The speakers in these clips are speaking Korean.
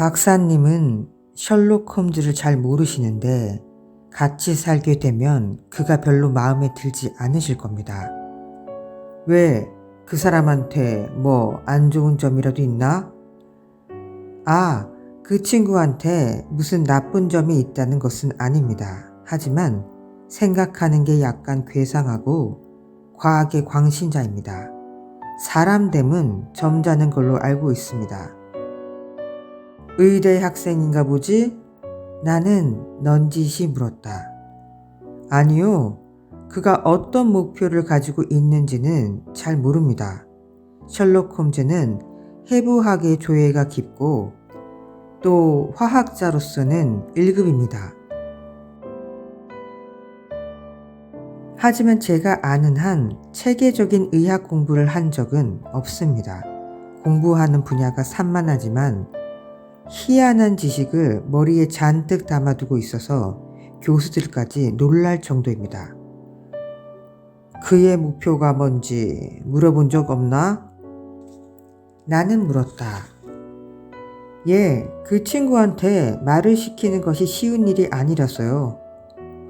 박사님은 셜록 홈즈를 잘 모르시는데 같이 살게 되면 그가 별로 마음에 들지 않으실 겁니다. 왜? 그 사람한테 뭐 안 좋은 점이라도 있나? 아, 그 친구한테 무슨 나쁜 점이 있다는 것은 아닙니다. 하지만 생각하는 게 약간 괴상하고 과하게 광신자입니다. 사람 됨은 점잖은 걸로 알고 있습니다. 의대 학생인가 보지? 나는 넌지시 물었다. 아니요. 그가 어떤 목표를 가지고 있는지는 잘 모릅니다. 셜록 홈즈는 해부학의 조예가 깊고 또 화학자로서는 1급입니다. 하지만 제가 아는 한 체계적인 의학 공부를 한 적은 없습니다. 공부하는 분야가 산만하지만 희한한 지식을 머리에 잔뜩 담아두고 있어서 교수들까지 놀랄 정도입니다. 그의 목표가 뭔지 물어본 적 없나? 나는 물었다. 예, 그 친구한테 말을 시키는 것이 쉬운 일이 아니라서요.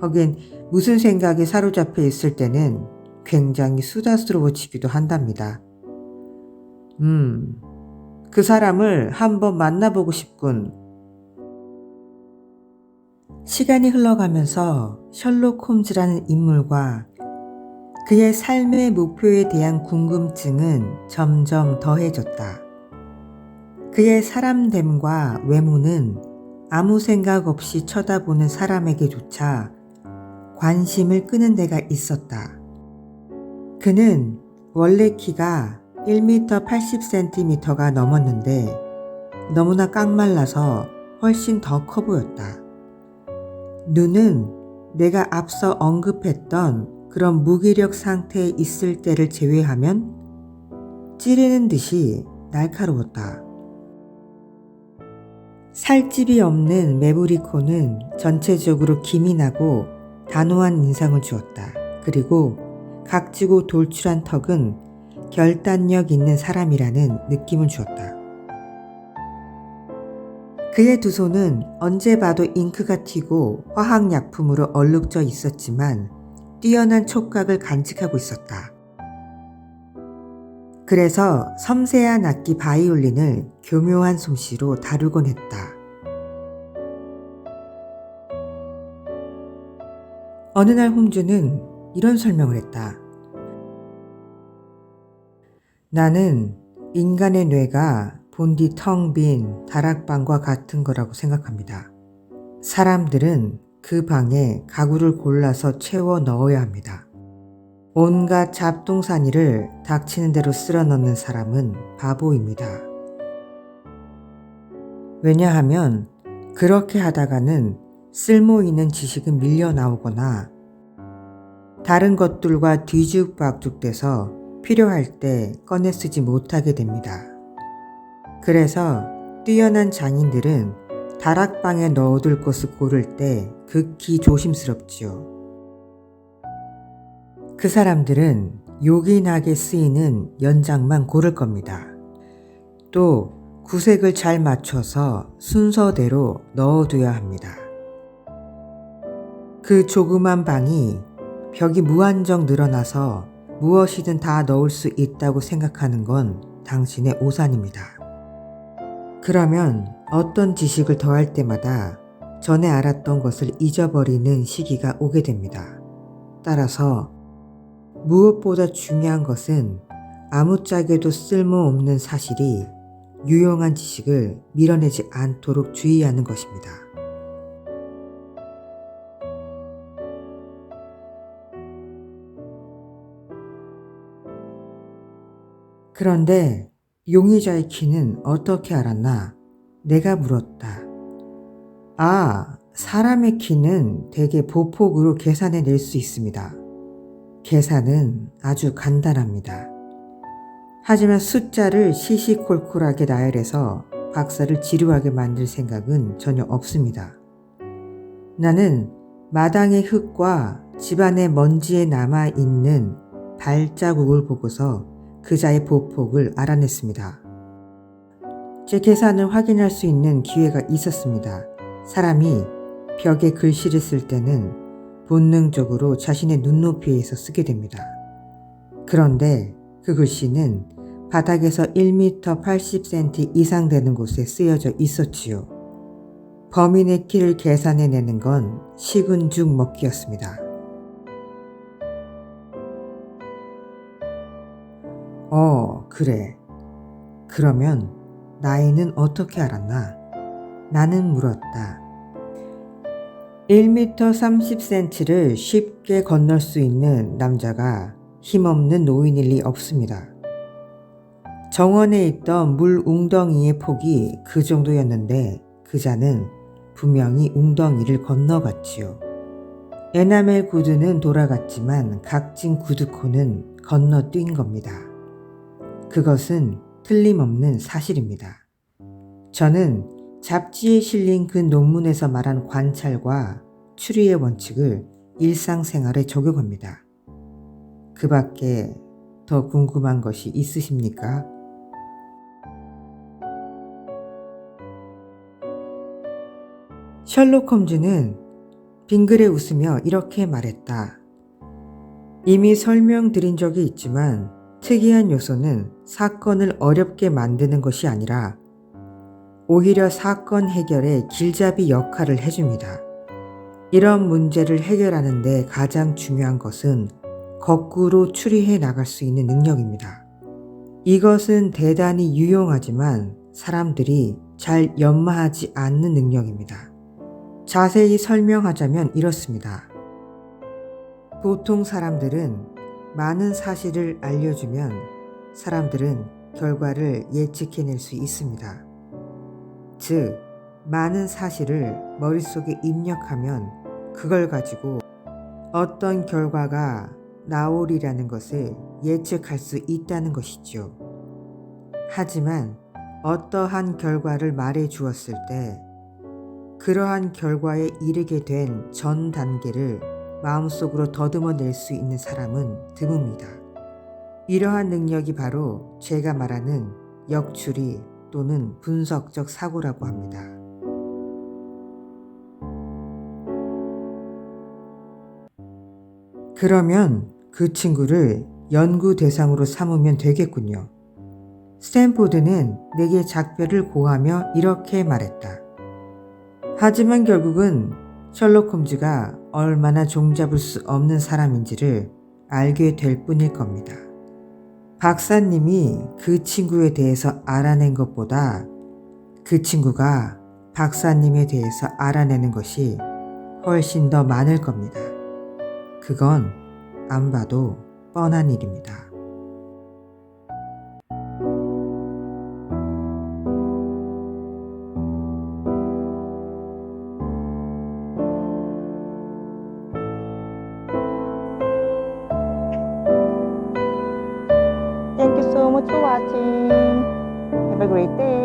하긴 무슨 생각에 사로잡혀 있을 때는 굉장히 수다스러워지기도 한답니다. 그 사람을 한번 만나보고 싶군. 시간이 흘러가면서 셜록 홈즈라는 인물과 그의 삶의 목표에 대한 궁금증은 점점 더해졌다. 그의 사람됨과 외모는 아무 생각 없이 쳐다보는 사람에게조차 관심을 끄는 데가 있었다. 그는 원래 키가 1m 80cm가 넘었는데 너무나 깡말라서 훨씬 더 커 보였다. 눈은 내가 앞서 언급했던 그런 무기력 상태에 있을 때를 제외하면 찌르는 듯이 날카로웠다. 살집이 없는 매부리 코는 전체적으로 기민하고 단호한 인상을 주었다. 그리고 각지고 돌출한 턱은 결단력 있는 사람이라는 느낌을 주었다. 그의 두 손은 언제 봐도 잉크가 튀고 화학약품으로 얼룩져 있었지만 뛰어난 촉각을 간직하고 있었다. 그래서 섬세한 악기 바이올린을 교묘한 솜씨로 다루곤 했다. 어느 날 홈즈는 이런 설명을 했다. 나는 인간의 뇌가 본디 텅 빈 다락방과 같은 거라고 생각합니다. 사람들은 그 방에 가구를 골라서 채워 넣어야 합니다. 온갖 잡동사니를 닥치는 대로 쓸어 넣는 사람은 바보입니다. 왜냐하면 그렇게 하다가는 쓸모 있는 지식은 밀려 나오거나 다른 것들과 뒤죽박죽돼서 필요할 때 꺼내 쓰지 못하게 됩니다. 그래서 뛰어난 장인들은 다락방에 넣어둘 것을 고를 때 극히 조심스럽지요. 그 사람들은 요긴하게 쓰이는 연장만 고를 겁니다. 또 구색을 잘 맞춰서 순서대로 넣어둬야 합니다. 그 조그만 방이 벽이 무한정 늘어나서 무엇이든 다 넣을 수 있다고 생각하는 건 당신의 오산입니다. 그러면 어떤 지식을 더할 때마다 전에 알았던 것을 잊어버리는 시기가 오게 됩니다. 따라서 무엇보다 중요한 것은 아무짝에도 쓸모없는 사실이 유용한 지식을 밀어내지 않도록 주의하는 것입니다. 그런데 용의자의 키는 어떻게 알았나? 내가 물었다. 아, 사람의 키는 대개 보폭으로 계산해 낼 수 있습니다. 계산은 아주 간단합니다. 하지만 숫자를 시시콜콜하게 나열해서 박사를 지루하게 만들 생각은 전혀 없습니다. 나는 마당의 흙과 집안의 먼지에 남아있는 발자국을 보고서 그자의 보폭을 알아냈습니다. 제 계산을 확인할 수 있는 기회가 있었습니다. 사람이 벽에 글씨를 쓸 때는 본능적으로 자신의 눈높이에서 쓰게 됩니다. 그런데 그 글씨는 바닥에서 1m 80cm 이상 되는 곳에 쓰여져 있었지요. 범인의 키를 계산해내는 건 식은 죽 먹기였습니다. 그래. 그러면 나이는 어떻게 알았나? 나는 물었다. 1m 30cm를 쉽게 건널 수 있는 남자가 힘없는 노인일 리 없습니다. 정원에 있던 물 웅덩이의 폭이 그 정도였는데 그자는 분명히 웅덩이를 건너갔지요. 에나멜 구두는 돌아갔지만 각진 구두코는 건너뛴 겁니다. 그것은 틀림없는 사실입니다. 저는 잡지에 실린 그 논문에서 말한 관찰과 추리의 원칙을 일상생활에 적용합니다. 그 밖에 더 궁금한 것이 있으십니까? 셜록 홈즈는 빙그레 웃으며 이렇게 말했다. 이미 설명드린 적이 있지만 특이한 요소는 사건을 어렵게 만드는 것이 아니라 오히려 사건 해결에 길잡이 역할을 해줍니다. 이런 문제를 해결하는 데 가장 중요한 것은 거꾸로 추리해 나갈 수 있는 능력입니다. 이것은 대단히 유용하지만 사람들이 잘 연마하지 않는 능력입니다. 자세히 설명하자면 이렇습니다. 보통 사람들은 많은 사실을 알려주면 사람들은 결과를 예측해낼 수 있습니다. 즉, 많은 사실을 머릿속에 입력하면 그걸 가지고 어떤 결과가 나오리라는 것을 예측할 수 있다는 것이죠. 하지만 어떠한 결과를 말해 주었을 때 그러한 결과에 이르게 된 전 단계를 마음속으로 더듬어낼 수 있는 사람은 드뭅니다. 이러한 능력이 바로 제가 말하는 역추리 또는 분석적 사고라고 합니다. 그러면 그 친구를 연구 대상으로 삼으면 되겠군요. 스탠포드는 내게 작별을 고하며 이렇게 말했다. 하지만 결국은 셜록 홈즈가 얼마나 종잡을 수 없는 사람인지를 알게 될 뿐일 겁니다. 박사님이 그 친구에 대해서 알아낸 것보다 그 친구가 박사님에 대해서 알아내는 것이 훨씬 더 많을 겁니다. 그건 안 봐도 뻔한 일입니다. Thank you so much for watching. Have a great day.